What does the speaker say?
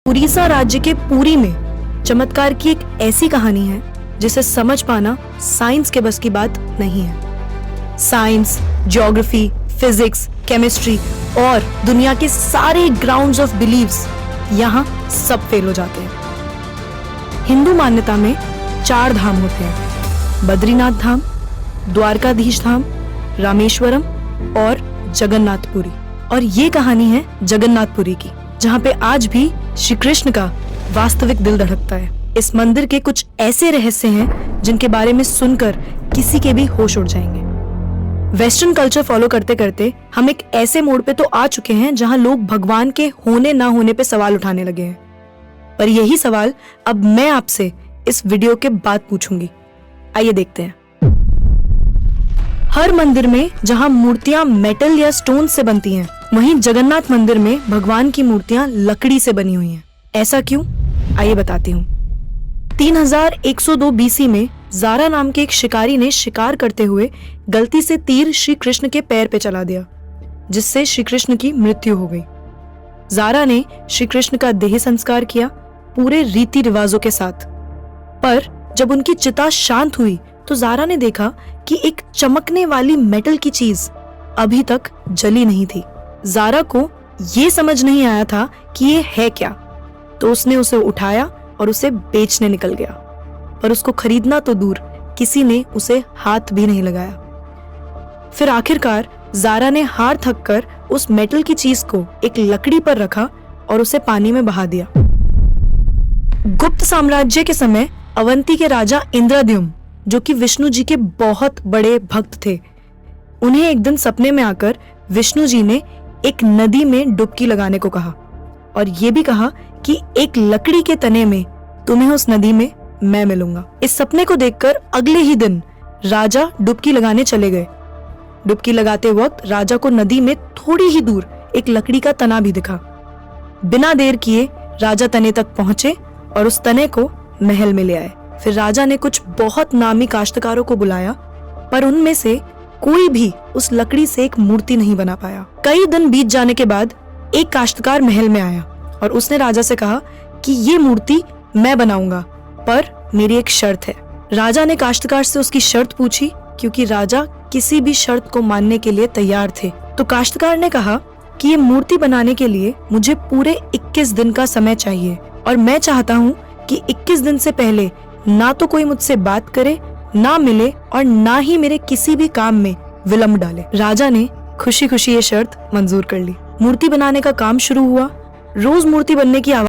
उड़ीसा राज्य के पुरी में चमत्कार की एक ऐसी कहानी है जिसे समझ पाना साइंस के बस की बात नहीं है। साइंस, ज्योग्राफी, फिजिक्स, केमिस्ट्री और दुनिया के सारे ग्राउंड्स ऑफ बिलीव्स यहाँ सब फेल हो जाते हैं। हिंदू मान्यता में 4 धाम होते हैं: बद्रीनाथ धाम, द्वारकाधीश धाम, रामेश्वरम और जगन्नाथपुरी। और ये कहानी है जगन्नाथपुरी की, जहाँ पे आज भी श्री कृष्ण का वास्तविक दिल धड़कता है। इस मंदिर के कुछ ऐसे रहस्य हैं जिनके बारे में सुनकर किसी के भी होश उड़ जाएंगे। वेस्टर्न कल्चर फॉलो करते करते हम एक ऐसे मोड़ पे तो आ चुके हैं जहां लोग भगवान के होने ना होने पे सवाल उठाने लगे हैं। पर यही सवाल अब मैं आपसे इस वीडियो के बाद पूछूंगी। आइए देखते हैं। हर मंदिर में जहां मूर्तियां मेटल या स्टोन से बनती हैं, वहीं जगन्नाथ मंदिर में भगवान की मूर्तियां लकड़ी से बनी हुई हैं। ऐसा क्यों? आइए बताती हूँ। 3102 बीसी में जारा नाम के एक शिकारी ने शिकार करते हुए गलती से तीर श्री कृष्ण के पैर पे चला दिया, जिससे श्री कृष्ण की मृत्यु हो गई। जारा ने श्री कृष्ण का देह संस्कार किया पूरे रीति रिवाजों के साथ। पर जब उनकी चिता शांत हुई तो जारा ने देखा कि एक चमकने वाली मेटल की चीज अभी तक जली नहीं थी। जारा को ये समझ नहीं आया था कि ये है क्या, तो उसने उसे उठाया और उसे बेचने निकल गया। पर उसको खरीदना तो दूर, किसी ने उसे हाथ भी नहीं लगाया। फिर आखिरकार जारा ने हार थककर उस मेटल की चीज को एक लकड़ी पर रखा और उसे पानी में बहा दिया। गुप्त साम्राज्य के समय अवंती के राजा इंद्रद्युम्न, जो कि विष्णु जी के बहुत बड़े भक्त थे, उन्हें एक दिन सपने में आकर विष्णु जी ने एक नदी में डुबकी लगाने को कहा और ये भी कहा कि एक लकड़ी के तने में तुम्हें उस नदी में मैं मिलूंगा। इस सपने को देखकर अगले ही दिन राजा डुबकी लगाने चले गए। डुबकी लगाते वक्त राजा को नदी में थोड़ी ही दूर एक लकड़ी का तना भी दिखा। बिना देर किए राजा तने तक पहुंचे और उस तने को महल में ले आए। फिर राजा ने कुछ बहुत नामी काश्तकारों को बुलाया, पर उनमें से कोई भी उस लकड़ी से एक मूर्ति नहीं बना पाया। कई दिन बीत जाने के बाद एक काश्तकार महल में आया और उसने राजा से कहा कि ये मूर्ति मैं बनाऊंगा, पर मेरी एक शर्त है। राजा ने काश्तकार से उसकी शर्त पूछी, क्योंकि राजा किसी भी शर्त को मानने के लिए तैयार थे। तो काश्तकार ने कहा कि ये मूर्ति बनाने के लिए मुझे पूरे 21 दिन का समय चाहिए और मैं चाहता हूँ कि 21 दिन से पहले ना तो कोई मुझसे बात करे, ना मिले और ना ही मेरे किसी भी काम में विलंब डाले। राजा ने खुशी खुशी ये शर्त मंजूर कर ली। मूर्ति बनाने का काम शुरू हुआ। रोज मूर्ति बनने की